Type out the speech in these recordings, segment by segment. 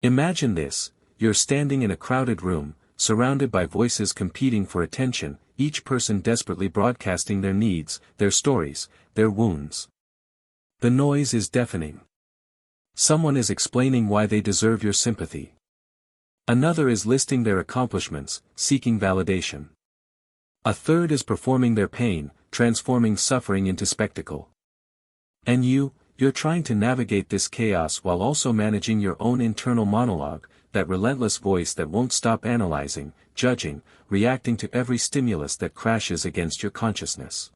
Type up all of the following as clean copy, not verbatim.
Imagine this: you're standing in a crowded room, surrounded by voices competing for attention, each person desperately broadcasting their needs, their stories, their wounds. The noise is deafening. Someone is explaining why they deserve your sympathy. Another is listing their accomplishments, seeking validation. A third is performing their pain, transforming suffering into spectacle. And you're trying to navigate this chaos while also managing your own internal monologue, that relentless voice that won't stop analyzing, judging, reacting to every stimulus that crashes against your consciousness.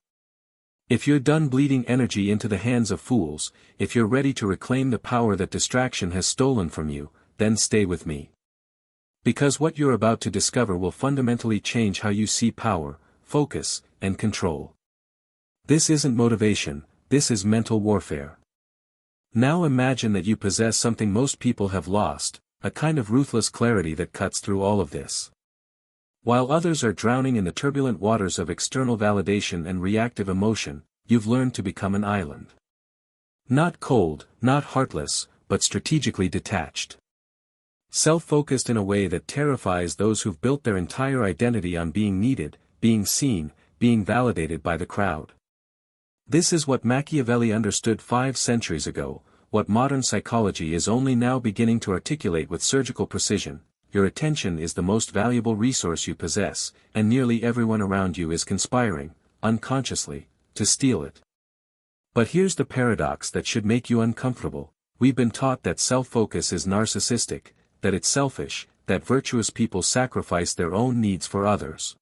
If you're done bleeding energy into the hands of fools, if you're ready to reclaim the power that distraction has stolen from you, then stay with me. Because what you're about to discover will fundamentally change how you see power, focus, and control. This isn't motivation, this is mental warfare. Now imagine that you possess something most people have lost, a kind of ruthless clarity that cuts through all of this. While others are drowning in the turbulent waters of external validation and reactive emotion, you've learned to become an island. Not cold, not heartless, but strategically detached. Self-focused in a way that terrifies those who've built their entire identity on being needed, being seen, being validated by the crowd. This is what Machiavelli understood 5 centuries ago, what modern psychology is only now beginning to articulate with surgical precision. Your attention is the most valuable resource you possess, and nearly everyone around you is conspiring, unconsciously, to steal it. But here's the paradox that should make you uncomfortable: we've been taught that self-focus is narcissistic, that it's selfish, that virtuous people sacrifice their own needs for others.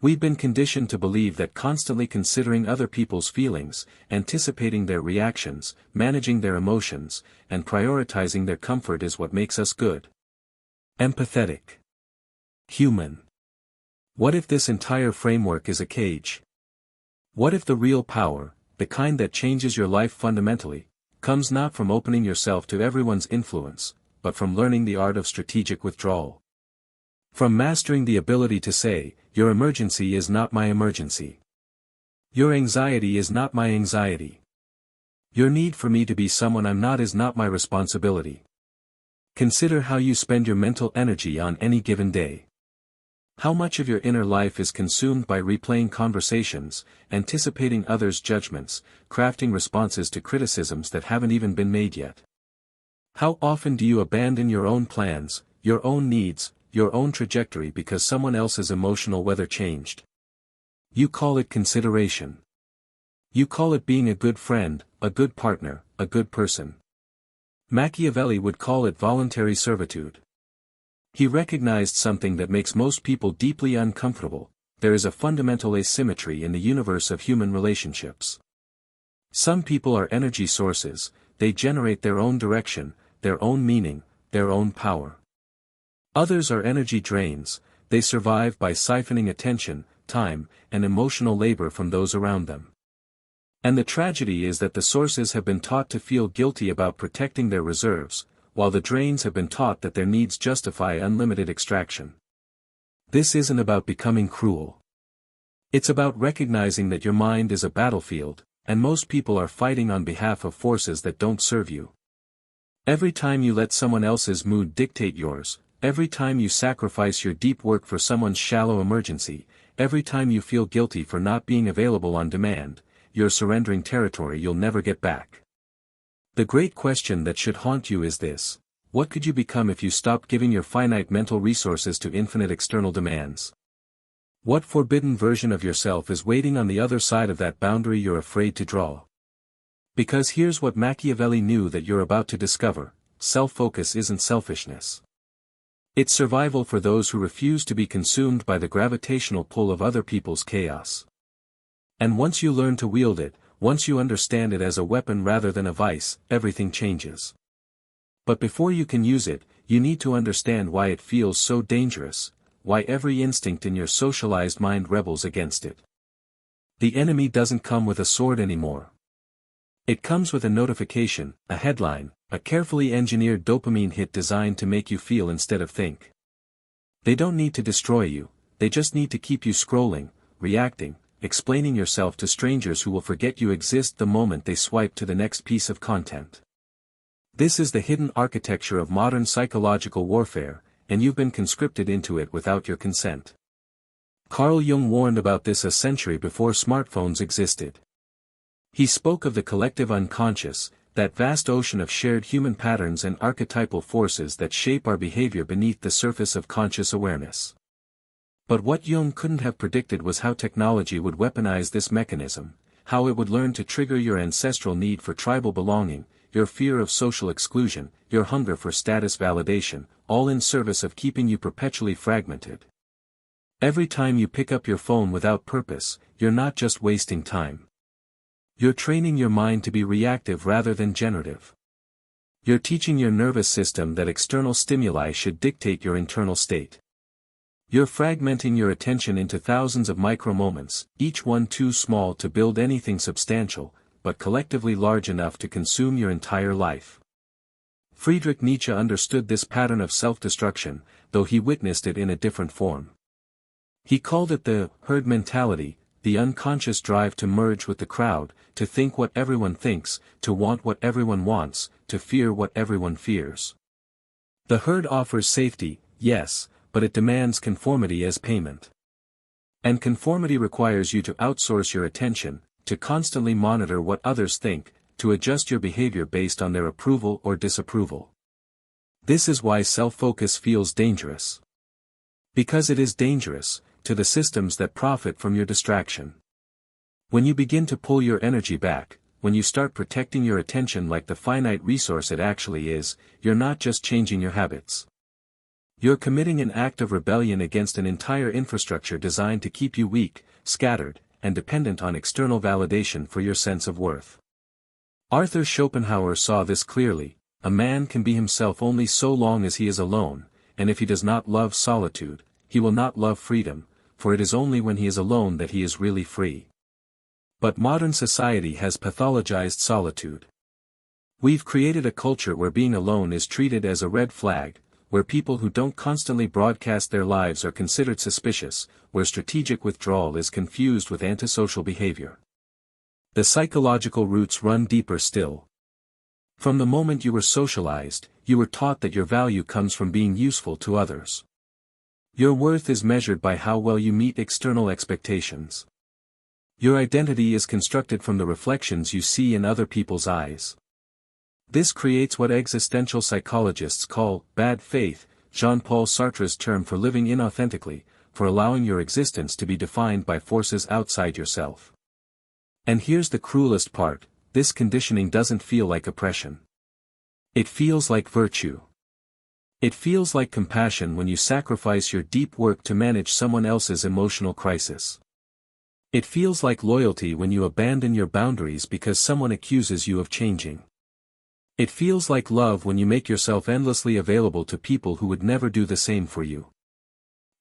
We've been conditioned to believe that constantly considering other people's feelings, anticipating their reactions, managing their emotions, and prioritizing their comfort is what makes us good. Empathetic. Human. What if this entire framework is a cage? What if the real power, the kind that changes your life fundamentally, comes not from opening yourself to everyone's influence, but from learning the art of strategic withdrawal? From mastering the ability to say, "Your emergency is not my emergency. Your anxiety is not my anxiety. Your need for me to be someone I'm not is not my responsibility." Consider how you spend your mental energy on any given day. How much of your inner life is consumed by replaying conversations, anticipating others' judgments, crafting responses to criticisms that haven't even been made yet? How often do you abandon your own plans, your own needs, your own trajectory because someone else's emotional weather changed? You call it consideration. You call it being a good friend, a good partner, a good person. Machiavelli would call it voluntary servitude. He recognized something that makes most people deeply uncomfortable: there is a fundamental asymmetry in the universe of human relationships. Some people are energy sources, they generate their own direction, their own meaning, their own power. Others are energy drains, they survive by siphoning attention, time, and emotional labor from those around them. And the tragedy is that the sources have been taught to feel guilty about protecting their reserves, while the drains have been taught that their needs justify unlimited extraction. This isn't about becoming cruel. It's about recognizing that your mind is a battlefield, and most people are fighting on behalf of forces that don't serve you. Every time you let someone else's mood dictate yours, every time you sacrifice your deep work for someone's shallow emergency, every time you feel guilty for not being available on demand, you're surrendering territory you'll never get back. The great question that should haunt you is this: what could you become if you stopped giving your finite mental resources to infinite external demands? What forbidden version of yourself is waiting on the other side of that boundary you're afraid to draw? Because here's what Machiavelli knew that you're about to discover: self-focus isn't selfishness. It's survival for those who refuse to be consumed by the gravitational pull of other people's chaos. And once you learn to wield it, once you understand it as a weapon rather than a vice, everything changes. But before you can use it, you need to understand why it feels so dangerous, why every instinct in your socialized mind rebels against it. The enemy doesn't come with a sword anymore. It comes with a notification, a headline, a carefully engineered dopamine hit designed to make you feel instead of think. They don't need to destroy you, they just need to keep you scrolling, reacting, explaining yourself to strangers who will forget you exist the moment they swipe to the next piece of content. This is the hidden architecture of modern psychological warfare, and you've been conscripted into it without your consent. Carl Jung warned about this a century before smartphones existed. He spoke of the collective unconscious, that vast ocean of shared human patterns and archetypal forces that shape our behavior beneath the surface of conscious awareness. But what Jung couldn't have predicted was how technology would weaponize this mechanism, how it would learn to trigger your ancestral need for tribal belonging, your fear of social exclusion, your hunger for status validation, all in service of keeping you perpetually fragmented. Every time you pick up your phone without purpose, you're not just wasting time. You're training your mind to be reactive rather than generative. You're teaching your nervous system that external stimuli should dictate your internal state. You're fragmenting your attention into thousands of micro-moments, each one too small to build anything substantial, but collectively large enough to consume your entire life. Friedrich Nietzsche understood this pattern of self-destruction, though he witnessed it in a different form. He called it the herd mentality, the unconscious drive to merge with the crowd, to think what everyone thinks, to want what everyone wants, to fear what everyone fears. The herd offers safety, yes, but it demands conformity as payment. And conformity requires you to outsource your attention, to constantly monitor what others think, to adjust your behavior based on their approval or disapproval. This is why self-focus feels dangerous. Because it is dangerous, to the systems that profit from your distraction. When you begin to pull your energy back, when you start protecting your attention like the finite resource it actually is, you're not just changing your habits. You're committing an act of rebellion against an entire infrastructure designed to keep you weak, scattered, and dependent on external validation for your sense of worth. Arthur Schopenhauer saw this clearly: a man can be himself only so long as he is alone, and if he does not love solitude, he will not love freedom, for it is only when he is alone that he is really free. But modern society has pathologized solitude. We've created a culture where being alone is treated as a red flag, where people who don't constantly broadcast their lives are considered suspicious, where strategic withdrawal is confused with antisocial behavior. The psychological roots run deeper still. From the moment you were socialized, you were taught that your value comes from being useful to others. Your worth is measured by how well you meet external expectations. Your identity is constructed from the reflections you see in other people's eyes. This creates what existential psychologists call bad faith, Jean-Paul Sartre's term for living inauthentically, for allowing your existence to be defined by forces outside yourself. And here's the cruelest part: this conditioning doesn't feel like oppression. It feels like virtue. It feels like compassion when you sacrifice your deep work to manage someone else's emotional crisis. It feels like loyalty when you abandon your boundaries because someone accuses you of changing. It feels like love when you make yourself endlessly available to people who would never do the same for you.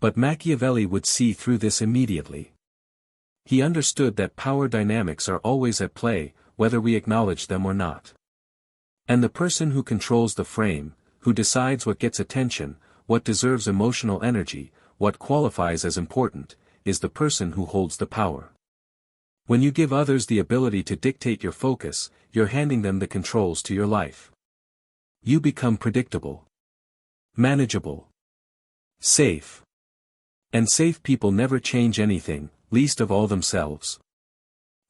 But Machiavelli would see through this immediately. He understood that power dynamics are always at play, whether we acknowledge them or not. And the person who controls the frame, who decides what gets attention, what deserves emotional energy, what qualifies as important, is the person who holds the power. When you give others the ability to dictate your focus, you're handing them the controls to your life. You become predictable, manageable, safe. And safe people never change anything, least of all themselves.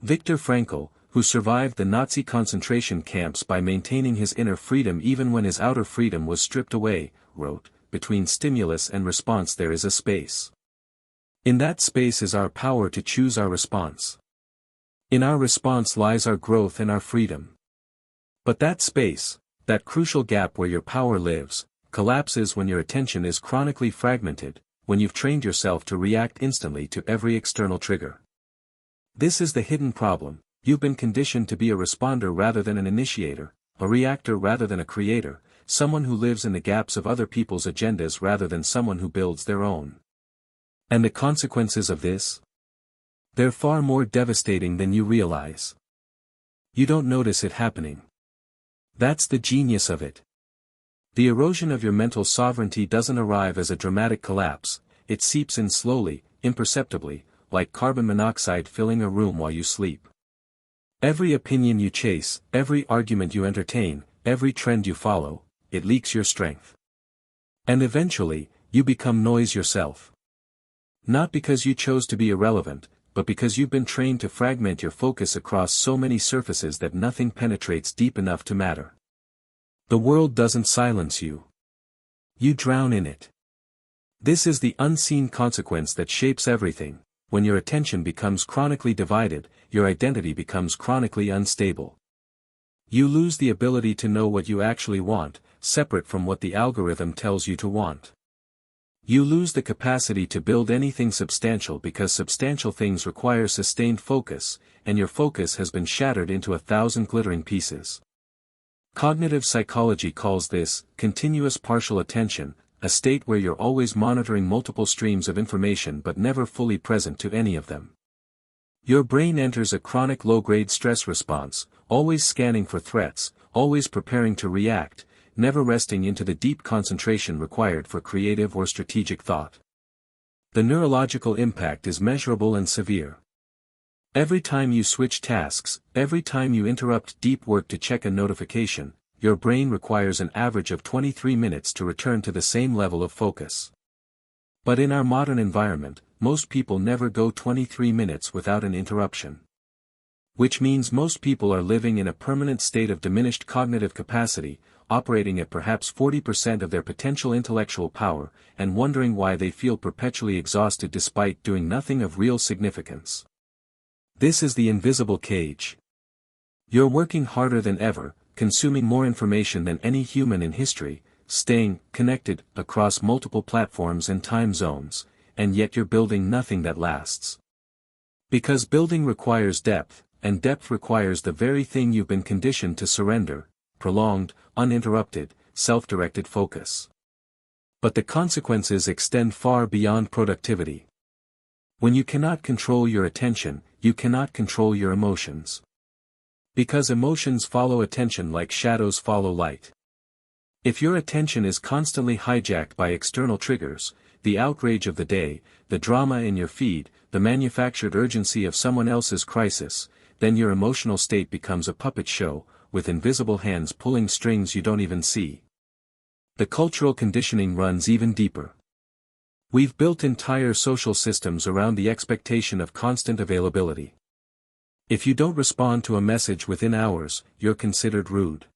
Viktor Frankl, who survived the Nazi concentration camps by maintaining his inner freedom even when his outer freedom was stripped away, wrote, "Between stimulus and response there is a space. In that space is our power to choose our response. In our response lies our growth and our freedom. But that space, that crucial gap where your power lives, collapses when your attention is chronically fragmented, when you've trained yourself to react instantly to every external trigger. This is the hidden problem: you've been conditioned to be a responder rather than an initiator, a reactor rather than a creator, someone who lives in the gaps of other people's agendas rather than someone who builds their own. And the consequences of this? They're far more devastating than you realize. You don't notice it happening. That's the genius of it. The erosion of your mental sovereignty doesn't arrive as a dramatic collapse, it seeps in slowly, imperceptibly, like carbon monoxide filling a room while you sleep. Every opinion you chase, every argument you entertain, every trend you follow, it leaks your strength. And eventually, you become noise yourself. Not because you chose to be irrelevant, but because you've been trained to fragment your focus across so many surfaces that nothing penetrates deep enough to matter. The world doesn't silence you. You drown in it. This is the unseen consequence that shapes everything. When your attention becomes chronically divided, your identity becomes chronically unstable. You lose the ability to know what you actually want, separate from what the algorithm tells you to want. You lose the capacity to build anything substantial because substantial things require sustained focus, and your focus has been shattered into 1,000 glittering pieces. Cognitive psychology calls this continuous partial attention, a state where you're always monitoring multiple streams of information but never fully present to any of them. Your brain enters a chronic low-grade stress response, always scanning for threats, always preparing to react, never resting into the deep concentration required for creative or strategic thought. The neurological impact is measurable and severe. Every time you switch tasks, every time you interrupt deep work to check a notification, your brain requires an average of 23 minutes to return to the same level of focus. But in our modern environment, most people never go 23 minutes without an interruption. Which means most people are living in a permanent state of diminished cognitive capacity, operating at perhaps 40% of their potential intellectual power, and wondering why they feel perpetually exhausted despite doing nothing of real significance. This is the invisible cage. You're working harder than ever, consuming more information than any human in history, staying connected across multiple platforms and time zones, and yet you're building nothing that lasts. Because building requires depth, and depth requires the very thing you've been conditioned to surrender: prolonged, uninterrupted, self-directed focus. But the consequences extend far beyond productivity. When you cannot control your attention, you cannot control your emotions. Because emotions follow attention like shadows follow light. If your attention is constantly hijacked by external triggers, the outrage of the day, the drama in your feed, the manufactured urgency of someone else's crisis, then your emotional state becomes a puppet show, with invisible hands pulling strings you don't even see. The cultural conditioning runs even deeper. We've built entire social systems around the expectation of constant availability. If you don't respond to a message within hours, you're considered rude.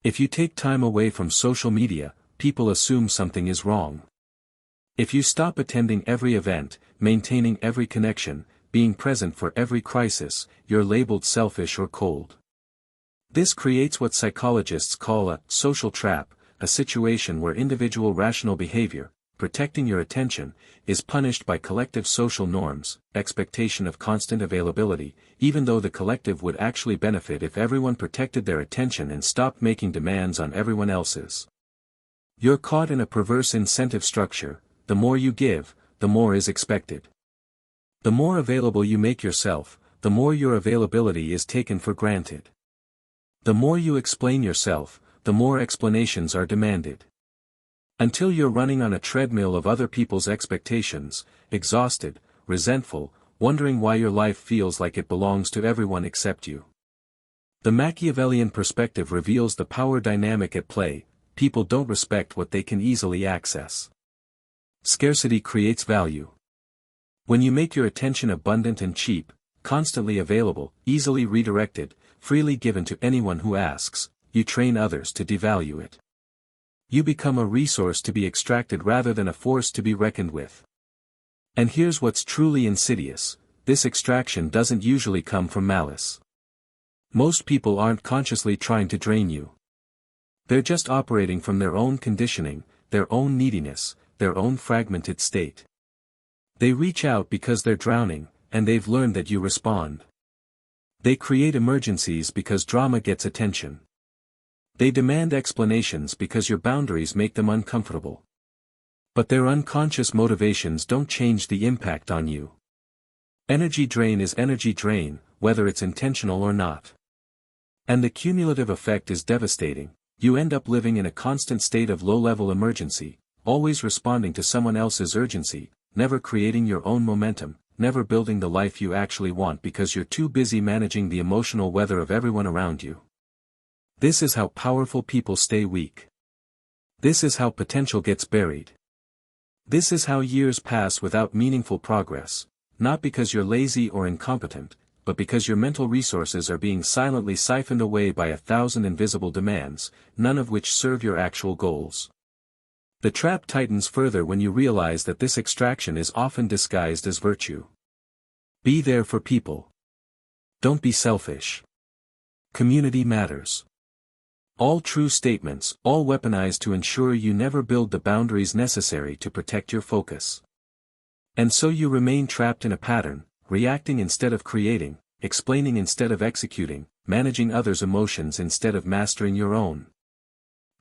If you take time away from social media, people assume something is wrong. If you stop attending every event, maintaining every connection, being present for every crisis, you're labeled selfish or cold. This creates what psychologists call a social trap, a situation where individual rational behavior, protecting your attention, is punished by collective social norms, expectation of constant availability, even though the collective would actually benefit if everyone protected their attention and stopped making demands on everyone else's. You're caught in a perverse incentive structure: the more you give, the more is expected. The more available you make yourself, the more your availability is taken for granted. The more you explain yourself, the more explanations are demanded. Until you're running on a treadmill of other people's expectations, exhausted, resentful, wondering why your life feels like it belongs to everyone except you. The Machiavellian perspective reveals the power dynamic at play: people don't respect what they can easily access. Scarcity creates value. When you make your attention abundant and cheap, constantly available, easily redirected, freely given to anyone who asks, you train others to devalue it. You become a resource to be extracted rather than a force to be reckoned with. And here's what's truly insidious: this extraction doesn't usually come from malice. Most people aren't consciously trying to drain you. They're just operating from their own conditioning, their own neediness, their own fragmented state. They reach out because they're drowning, and they've learned that you respond. They create emergencies because drama gets attention. They demand explanations because your boundaries make them uncomfortable. But their unconscious motivations don't change the impact on you. Energy drain is energy drain, whether it's intentional or not. And the cumulative effect is devastating. You end up living in a constant state of low-level emergency, always responding to someone else's urgency, never creating your own momentum, never building the life you actually want because you're too busy managing the emotional weather of everyone around you. This is how powerful people stay weak. This is how potential gets buried. This is how years pass without meaningful progress, not because you're lazy or incompetent, but because your mental resources are being silently siphoned away by 1,000 invisible demands, none of which serve your actual goals. The trap tightens further when you realize that this extraction is often disguised as virtue. Be there for people. Don't be selfish. Community matters. All true statements, all weaponized to ensure you never build the boundaries necessary to protect your focus. And so you remain trapped in a pattern, reacting instead of creating, explaining instead of executing, managing others' emotions instead of mastering your own.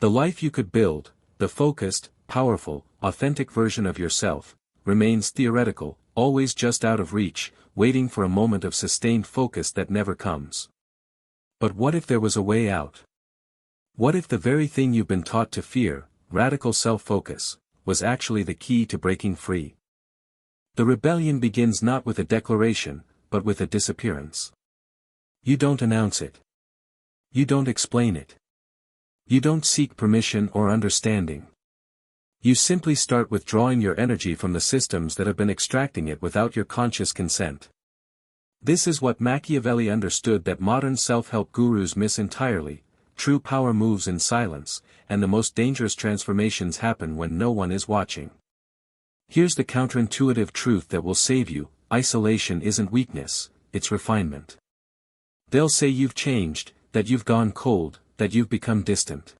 The life you could build, the focused, powerful, authentic version of yourself, remains theoretical, always just out of reach, waiting for a moment of sustained focus that never comes. But what if there was a way out? What if the very thing you've been taught to fear, radical self-focus, was actually the key to breaking free? The rebellion begins not with a declaration, but with a disappearance. You don't announce it. You don't explain it. You don't seek permission or understanding. You simply start withdrawing your energy from the systems that have been extracting it without your conscious consent. This is what Machiavelli understood that modern self-help gurus miss entirely. True power moves in silence, and the most dangerous transformations happen when no one is watching. Here's the counterintuitive truth that will save you: isolation isn't weakness, it's refinement. They'll say you've changed, that you've gone cold, that you've become distant.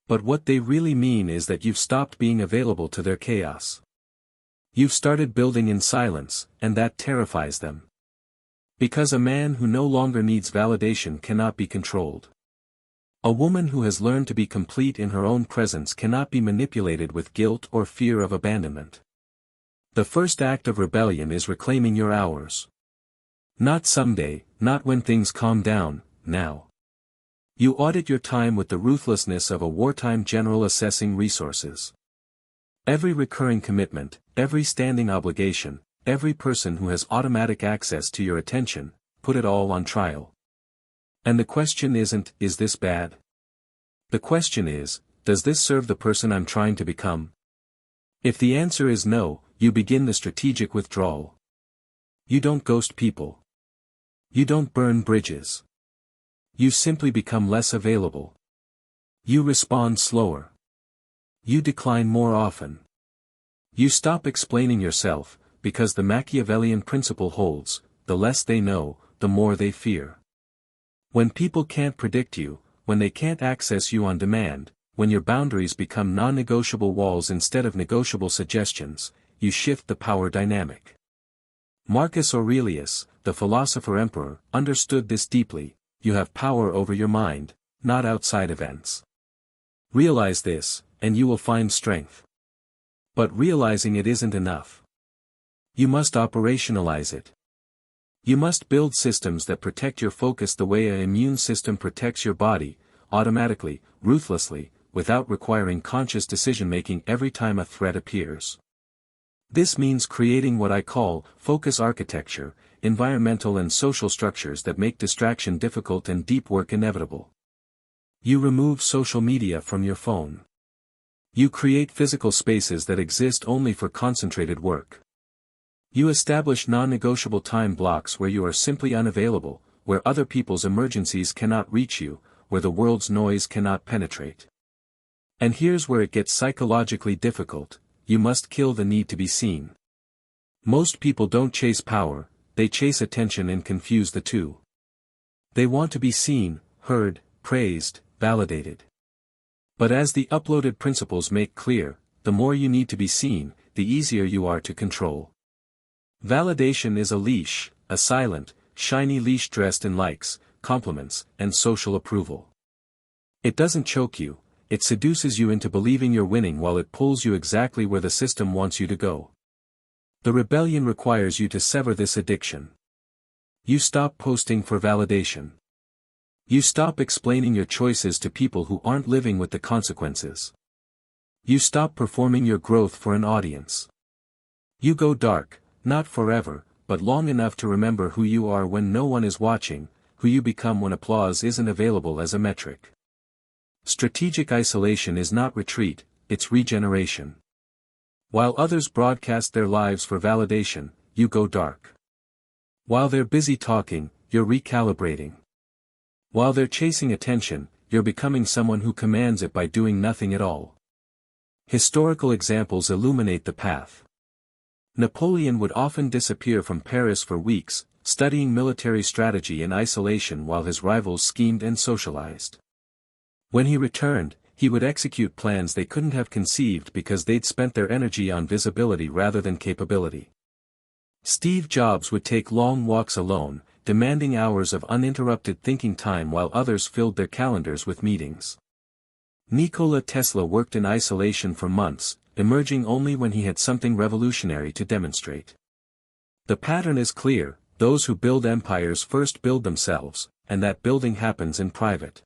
But what they really mean is that you've stopped being available to their chaos. You've started building in silence, and that terrifies them. Because a man who no longer needs validation cannot be controlled. A woman who has learned to be complete in her own presence cannot be manipulated with guilt or fear of abandonment. The first act of rebellion is reclaiming your hours. Not someday, not when things calm down, now. You audit your time with the ruthlessness of a wartime general assessing resources. Every recurring commitment, every standing obligation, every person who has automatic access to your attention, put it all on trial. And the question isn't, is this bad? The question is, does this serve the person I'm trying to become? If the answer is no, you begin the strategic withdrawal. You don't ghost people. You don't burn bridges. You simply become less available. You respond slower. You decline more often. You stop explaining yourself, because the Machiavellian principle holds: the less they know, the more they fear. When people can't predict you, when they can't access you on demand, when your boundaries become non-negotiable walls instead of negotiable suggestions, you shift the power dynamic. Marcus Aurelius, the philosopher-emperor, understood this deeply: you have power over your mind, not outside events. Realize this, and you will find strength. But realizing it isn't enough. You must operationalize it. You must build systems that protect your focus the way an immune system protects your body, automatically, ruthlessly, without requiring conscious decision-making every time a threat appears. This means creating what I call focus architecture, environmental and social structures that make distraction difficult and deep work inevitable. You remove social media from your phone. You create physical spaces that exist only for concentrated work. You establish non-negotiable time blocks where you are simply unavailable, where other people's emergencies cannot reach you, where the world's noise cannot penetrate. And here's where it gets psychologically difficult: you must kill the need to be seen. Most people don't chase power, they chase attention and confuse the two. They want to be seen, heard, praised, validated. But as the uploaded principles make clear, the more you need to be seen, the easier you are to control. Validation is a leash, a silent, shiny leash dressed in likes, compliments, and social approval. It doesn't choke you, it seduces you into believing you're winning while it pulls you exactly where the system wants you to go. The rebellion requires you to sever this addiction. You stop posting for validation. You stop explaining your choices to people who aren't living with the consequences. You stop performing your growth for an audience. You go dark, not forever, but long enough to remember who you are when no one is watching, who you become when applause isn't available as a metric. Strategic isolation is not retreat, it's regeneration. While others broadcast their lives for validation, you go dark. While they're busy talking, you're recalibrating. While they're chasing attention, you're becoming someone who commands it by doing nothing at all. Historical examples illuminate the path. Napoleon would often disappear from Paris for weeks, studying military strategy in isolation while his rivals schemed and socialized. When he returned, he would execute plans they couldn't have conceived because they'd spent their energy on visibility rather than capability. Steve Jobs would take long walks alone, demanding hours of uninterrupted thinking time while others filled their calendars with meetings. Nikola Tesla worked in isolation for months, emerging only when he had something revolutionary to demonstrate. The pattern is clear: those who build empires first build themselves, and that building happens in private.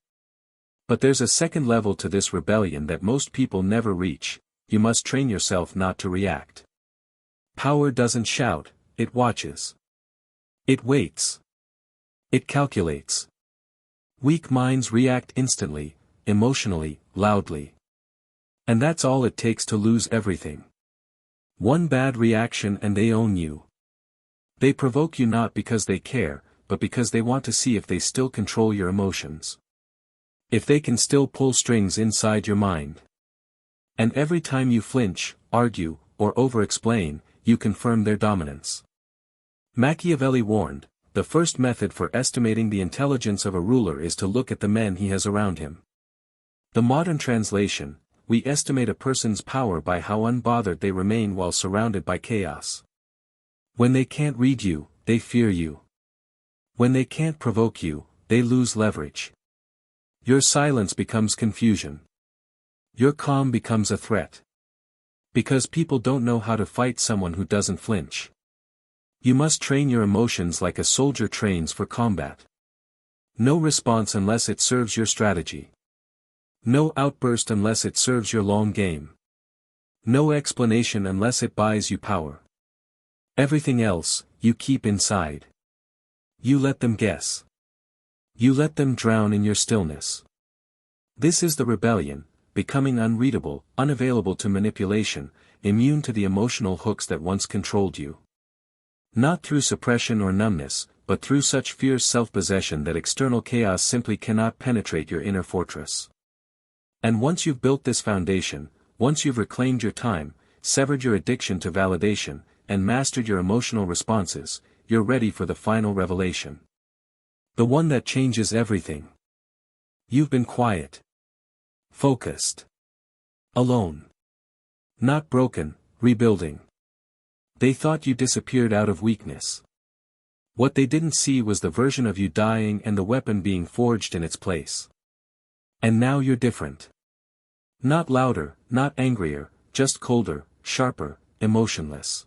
But there's a second level to this rebellion that most people never reach: you must train yourself not to react. Power doesn't shout, it watches. It waits. It calculates. Weak minds react instantly, emotionally, loudly. And that's all it takes to lose everything. One bad reaction and they own you. They provoke you not because they care, but because they want to see if they still control your emotions. If they can still pull strings inside your mind. And every time you flinch, argue, or over-explain, you confirm their dominance. Machiavelli warned, the first method for estimating the intelligence of a ruler is to look at the men he has around him. The modern translation: we estimate a person's power by how unbothered they remain while surrounded by chaos. When they can't read you, they fear you. When they can't provoke you, they lose leverage. Your silence becomes confusion. Your calm becomes a threat. Because people don't know how to fight someone who doesn't flinch. You must train your emotions like a soldier trains for combat. No response unless it serves your strategy. No outburst unless it serves your long game. No explanation unless it buys you power. Everything else, you keep inside. You let them guess. You let them drown in your stillness. This is the rebellion, becoming unreadable, unavailable to manipulation, immune to the emotional hooks that once controlled you. Not through suppression or numbness, but through such fierce self-possession that external chaos simply cannot penetrate your inner fortress. And once you've built this foundation, once you've reclaimed your time, severed your addiction to validation, and mastered your emotional responses, you're ready for the final revelation. The one that changes everything. You've been quiet. Focused. Alone. Not broken, rebuilding. They thought you disappeared out of weakness. What they didn't see was the version of you dying and the weapon being forged in its place. And now you're different. Not louder, not angrier, just colder, sharper, emotionless.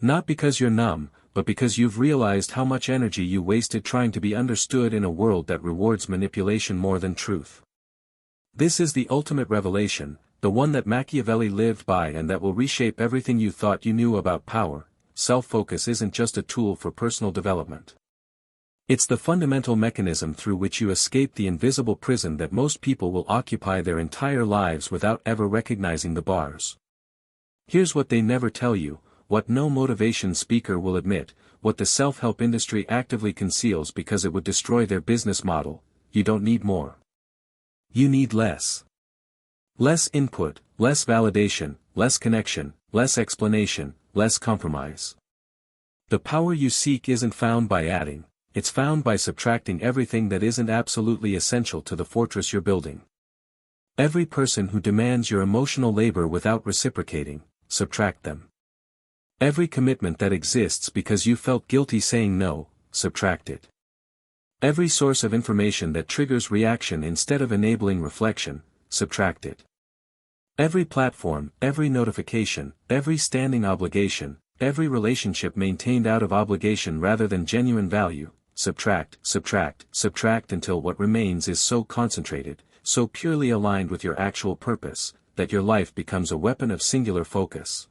Not because you're numb, but because you've realized how much energy you wasted trying to be understood in a world that rewards manipulation more than truth. This is the ultimate revelation, the one that Machiavelli lived by and that will reshape everything you thought you knew about power. Self-focus isn't just a tool for personal development. It's the fundamental mechanism through which you escape the invisible prison that most people will occupy their entire lives without ever recognizing the bars. Here's what they never tell you, what no motivation speaker will admit, what the self-help industry actively conceals because it would destroy their business model: you don't need more. You need less. Less input, less validation, less connection, less explanation, less compromise. The power you seek isn't found by adding, it's found by subtracting everything that isn't absolutely essential to the fortress you're building. Every person who demands your emotional labor without reciprocating, subtract them. Every commitment that exists because you felt guilty saying no, subtract it. Every source of information that triggers reaction instead of enabling reflection, subtract it. Every platform, every notification, every standing obligation, every relationship maintained out of obligation rather than genuine value, subtract, subtract, subtract until what remains is so concentrated, so purely aligned with your actual purpose, that your life becomes a weapon of singular focus.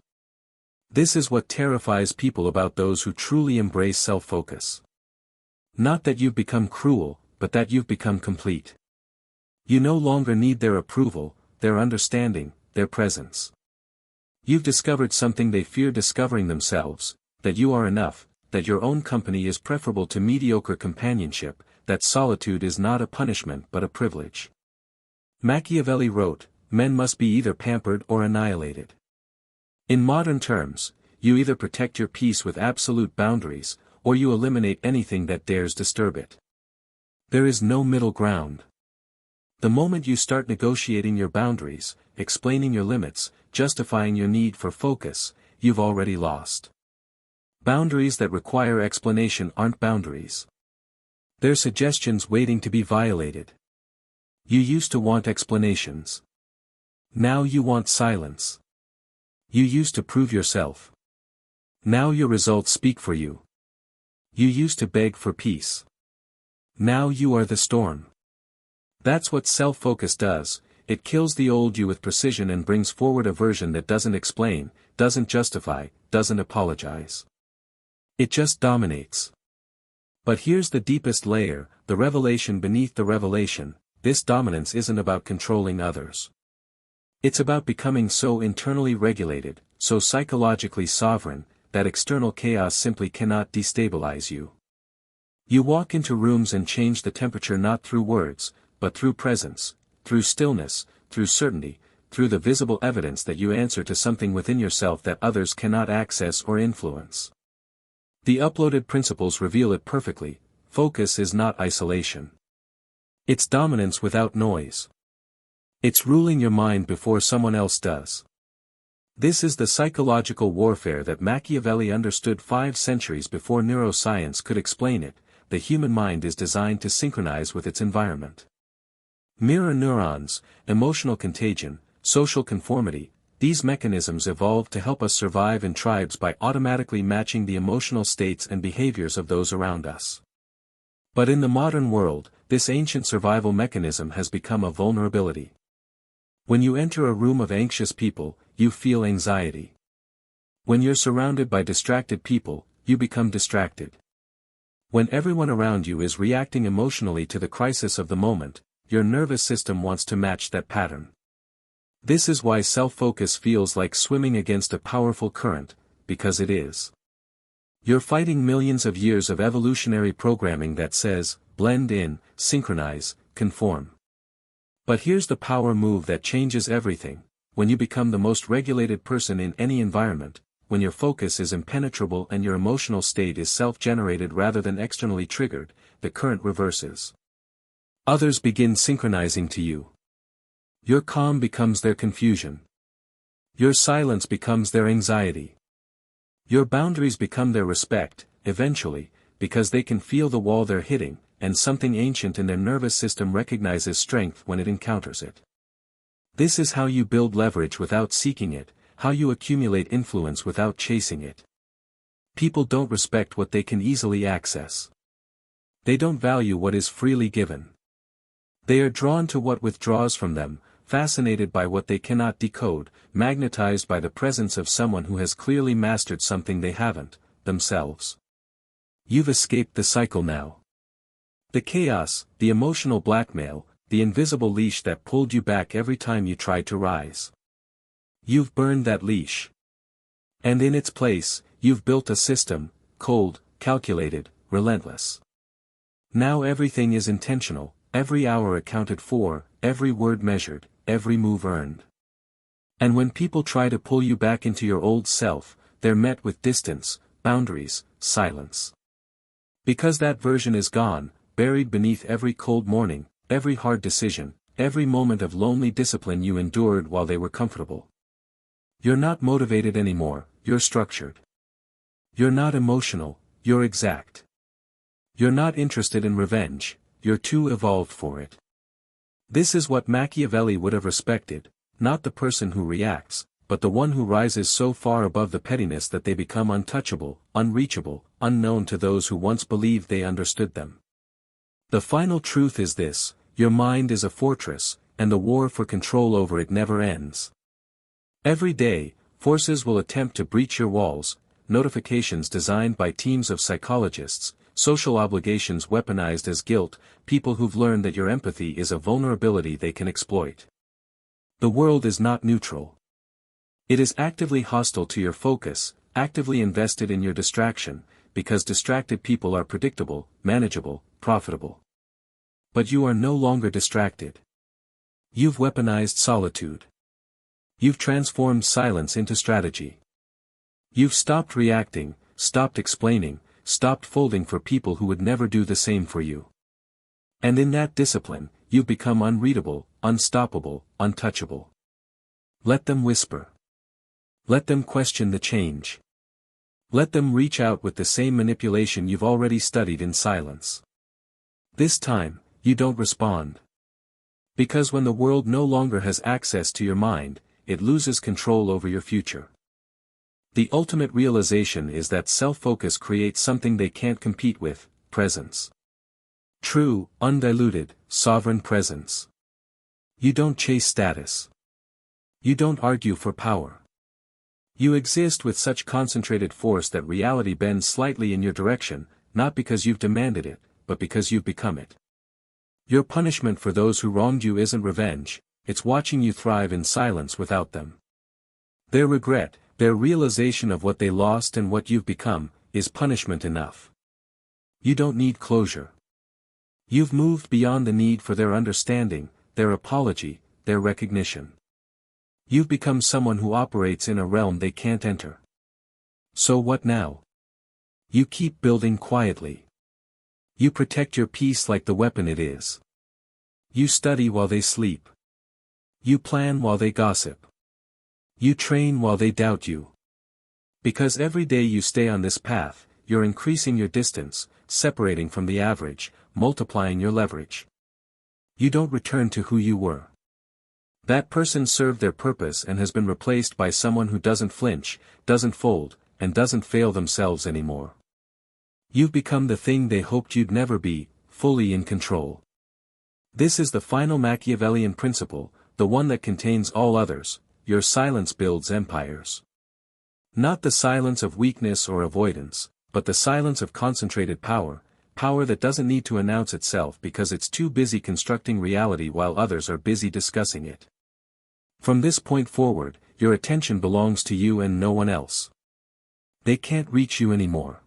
This is what terrifies people about those who truly embrace self-focus. Not that you've become cruel, but that you've become complete. You no longer need their approval, their understanding, their presence. You've discovered something they fear discovering themselves, that you are enough, that your own company is preferable to mediocre companionship, that solitude is not a punishment but a privilege. Machiavelli wrote, "Men must be either pampered or annihilated." In modern terms, you either protect your peace with absolute boundaries, or you eliminate anything that dares disturb it. There is no middle ground. The moment you start negotiating your boundaries, explaining your limits, justifying your need for focus, you've already lost. Boundaries that require explanation aren't boundaries. They're suggestions waiting to be violated. You used to want explanations. Now you want silence. You used to prove yourself. Now your results speak for you. You used to beg for peace. Now you are the storm. That's what self-focus does. It kills the old you with precision and brings forward a version that doesn't explain, doesn't justify, doesn't apologize. It just dominates. But here's the deepest layer, the revelation beneath the revelation. This dominance isn't about controlling others. It's about becoming so internally regulated, so psychologically sovereign, that external chaos simply cannot destabilize you. You walk into rooms and change the temperature not through words, but through presence, through stillness, through certainty, through the visible evidence that you answer to something within yourself that others cannot access or influence. The uploaded principles reveal it perfectly. Focus is not isolation. It's dominance without noise. It's ruling your mind before someone else does. This is the psychological warfare that Machiavelli understood 5 centuries before neuroscience could explain it. The human mind is designed to synchronize with its environment. Mirror neurons, emotional contagion, social conformity, these mechanisms evolved to help us survive in tribes by automatically matching the emotional states and behaviors of those around us. But in the modern world, this ancient survival mechanism has become a vulnerability. When you enter a room of anxious people, you feel anxiety. When you're surrounded by distracted people, you become distracted. When everyone around you is reacting emotionally to the crisis of the moment, your nervous system wants to match that pattern. This is why self-focus feels like swimming against a powerful current, because it is. You're fighting millions of years of evolutionary programming that says, blend in, synchronize, conform. But here's the power move that changes everything. When you become the most regulated person in any environment, when your focus is impenetrable and your emotional state is self-generated rather than externally triggered, the current reverses. Others begin synchronizing to you. Your calm becomes their confusion. Your silence becomes their anxiety. Your boundaries become their respect, eventually, because they can feel the wall they're hitting, and something ancient in their nervous system recognizes strength when it encounters it. This is how you build leverage without seeking it, how you accumulate influence without chasing it. People don't respect what they can easily access. They don't value what is freely given. They are drawn to what withdraws from them, fascinated by what they cannot decode, magnetized by the presence of someone who has clearly mastered something they haven't, themselves. You've escaped the cycle now. The chaos, the emotional blackmail, the invisible leash that pulled you back every time you tried to rise. You've burned that leash. And in its place, you've built a system, cold, calculated, relentless. Now everything is intentional, every hour accounted for, every word measured, every move earned. And when people try to pull you back into your old self, they're met with distance, boundaries, silence. Because that version is gone, buried beneath every cold morning, every hard decision, every moment of lonely discipline you endured while they were comfortable. You're not motivated anymore, you're structured. You're not emotional, you're exact. You're not interested in revenge, you're too evolved for it. This is what Machiavelli would have respected, not the person who reacts, but the one who rises so far above the pettiness that they become untouchable, unreachable, unknown to those who once believed they understood them. The final truth is this: your mind is a fortress, and the war for control over it never ends. Every day, forces will attempt to breach your walls, notifications designed by teams of psychologists, social obligations weaponized as guilt, people who've learned that your empathy is a vulnerability they can exploit. The world is not neutral. It is actively hostile to your focus, actively invested in your distraction, because distracted people are predictable, manageable, profitable. But you are no longer distracted. You've weaponized solitude. You've transformed silence into strategy. You've stopped reacting, stopped explaining, stopped folding for people who would never do the same for you. And in that discipline, you've become unreadable, unstoppable, untouchable. Let them whisper. Let them question the change. Let them reach out with the same manipulation you've already studied in silence. This time, you don't respond. Because when the world no longer has access to your mind, it loses control over your future. The ultimate realization is that self-focus creates something they can't compete with: presence. True, undiluted, sovereign presence. You don't chase status. You don't argue for power. You exist with such concentrated force that reality bends slightly in your direction, not because you've demanded it, but because you've become it. Your punishment for those who wronged you isn't revenge, it's watching you thrive in silence without them. Their regret, their realization of what they lost and what you've become, is punishment enough. You don't need closure. You've moved beyond the need for their understanding, their apology, their recognition. You've become someone who operates in a realm they can't enter. So what now? You keep building quietly. You protect your peace like the weapon it is. You study while they sleep. You plan while they gossip. You train while they doubt you. Because every day you stay on this path, you're increasing your distance, separating from the average, multiplying your leverage. You don't return to who you were. That person served their purpose and has been replaced by someone who doesn't flinch, doesn't fold, and doesn't fail themselves anymore. You've become the thing they hoped you'd never be, fully in control. This is the final Machiavellian principle, the one that contains all others: your silence builds empires. Not the silence of weakness or avoidance, but the silence of concentrated power, power that doesn't need to announce itself because it's too busy constructing reality while others are busy discussing it. From this point forward, your attention belongs to you and no one else. They can't reach you anymore.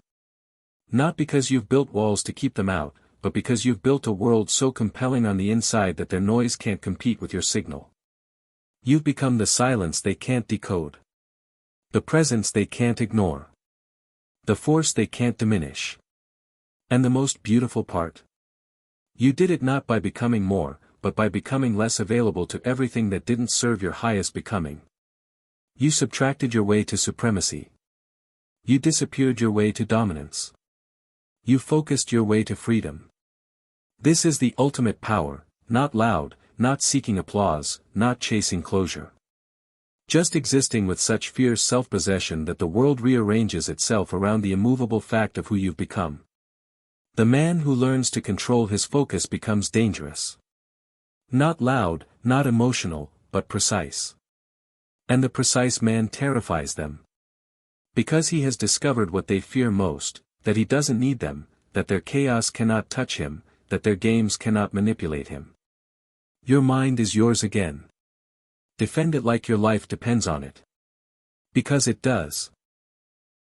Not because you've built walls to keep them out, but because you've built a world so compelling on the inside that their noise can't compete with your signal. You've become the silence they can't decode. The presence they can't ignore. The force they can't diminish. And the most beautiful part? You did it not by becoming more, but by becoming less available to everything that didn't serve your highest becoming. You subtracted your way to supremacy. You disappeared your way to dominance. You focused your way to freedom. This is the ultimate power, not loud, not seeking applause, not chasing closure. Just existing with such fierce self-possession that the world rearranges itself around the immovable fact of who you've become. The man who learns to control his focus becomes dangerous. Not loud, not emotional, but precise. And the precise man terrifies them. Because he has discovered what they fear most, that he doesn't need them, that their chaos cannot touch him, that their games cannot manipulate him. Your mind is yours again. Defend it like your life depends on it. Because it does.